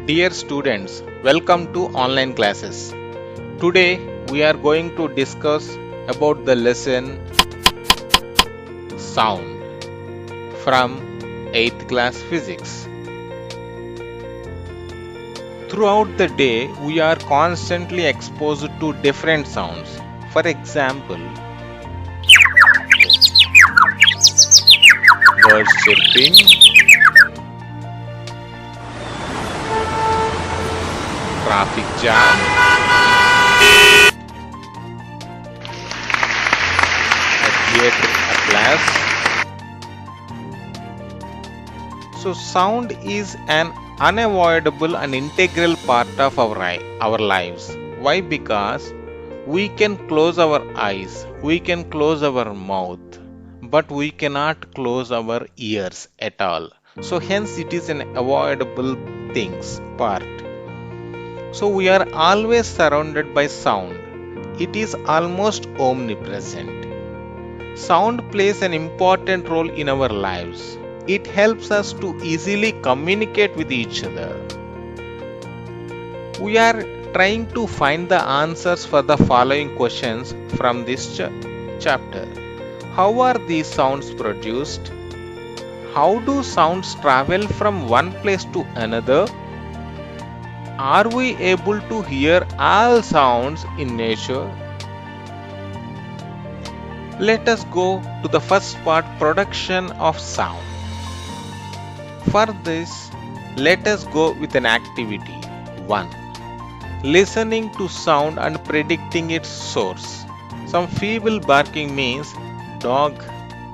Dear students, welcome to online classes. Today we are going to discuss about the lesson sound from 8th class physics. Throughout the day we are constantly exposed to different sounds. For example, birds chirping, traffic jam, a theater applause. So sound is an unavoidable and integral part of our lives. Why? Because we can close our eyes, we can close our mouth, but we cannot close our ears at all. So hence it is an avoidable things part. So we are always surrounded by sound. It is almost omnipresent. Sound plays an important role in our lives. It helps us to easily communicate with each other. We are trying to find the answers for the following questions from this chapter. How are these sounds produced? How do sounds travel from one place to another? Are we able to hear all sounds in nature? Let us go to the first part, production of sound. For this, let us go with an activity. 1. Listening to sound and predicting its source. Some feeble barking means dog.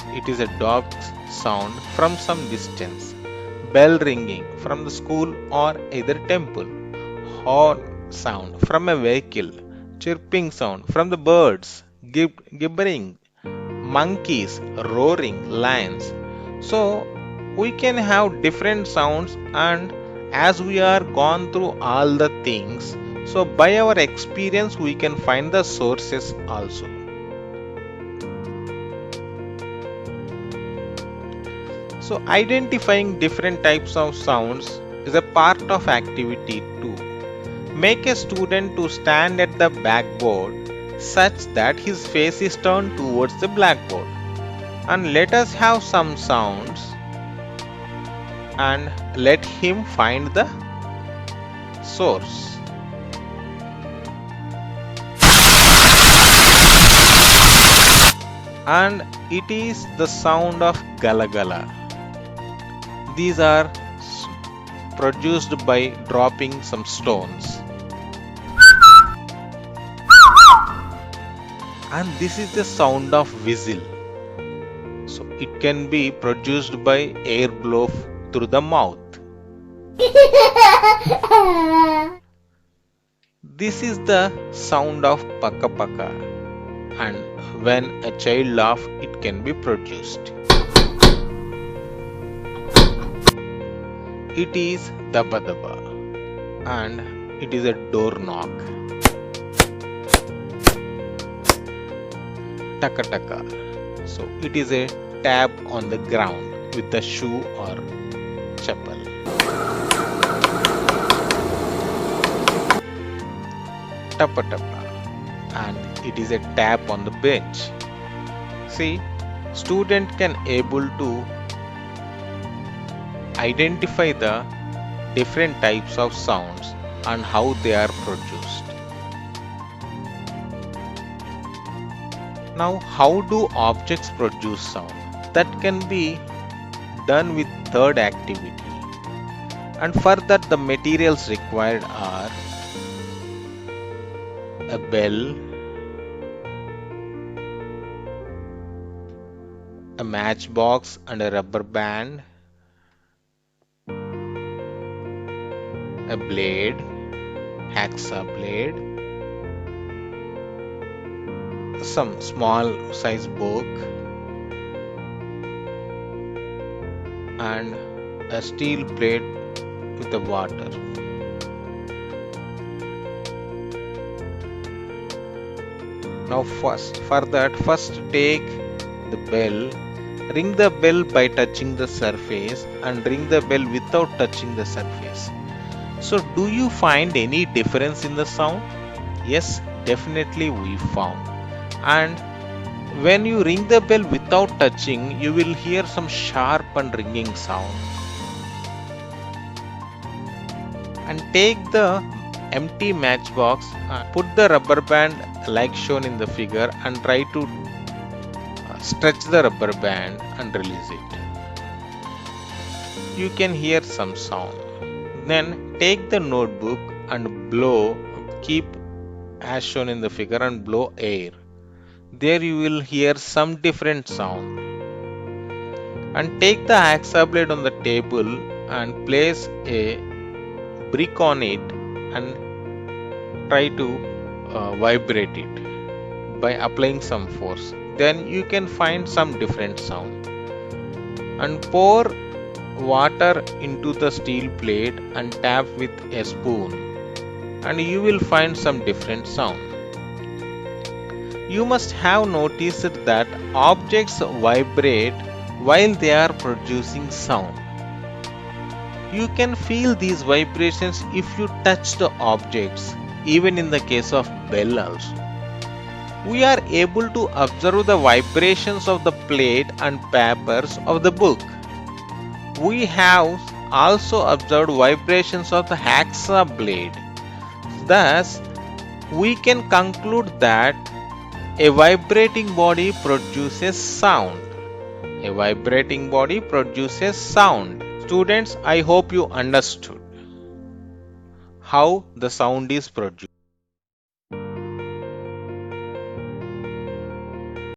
It is a dog's sound from some distance. Bell ringing from the school or either temple. Horn sound from a vehicle. Chirping sound from the birds. Gibbering. Monkeys roaring, lions. So we can have different sounds, and as we are gone through all the things, so by our experience we can find the sources also. So identifying different types of sounds is a part of activity 2. Make a student to stand at the blackboard such that his face is turned towards the blackboard, and let us have some sounds and let him find the source. And it is the sound of gala gala. These are produced by dropping some stones. And this is the sound of whistle. So it can be produced by air blow through the mouth. This is the sound of paka paka, and when a child laughs, it can be produced. It is daba daba, and it is a door knock. Taka taka. So it is a tap on the ground with the shoe or chappal. Tapa tapa, and it is a tap on the bench. See, student can able to identify the different types of sounds and how they are produced. Now, how do objects produce sound? That can be done with third activity. And for that, the materials required are a bell, a matchbox and a rubber band, a blade, hacksaw blade, some small size book, and a steel plate with the water. Now first take the bell, ring the bell by touching the surface, and ring the bell without touching the surface. So, do you find any difference in the sound? Yes, definitely we found. And when you ring the bell without touching, you will hear some sharp and ringing sound. And take the empty matchbox, put the rubber band like shown in the figure and try to stretch the rubber band and release it. You can hear some sound. Then take the notebook and blow, keep as shown in the figure and blow air. There you will hear some different sound. And take the hacksaw blade on the table and place a brick on it and try to vibrate it by applying some force. Then you can find some different sound. And pour water into the steel plate and tap with a spoon, and you will find some different sound. You must have noticed that objects vibrate while they are producing sound. You can feel these vibrations if you touch the objects, even in the case of bell also. We are able to observe the vibrations of the plate and papers of the book. We have also observed vibrations of the hacksaw blade. Thus, we can conclude that a vibrating body produces sound. A vibrating body produces sound. Students, I hope you understood how the sound is produced.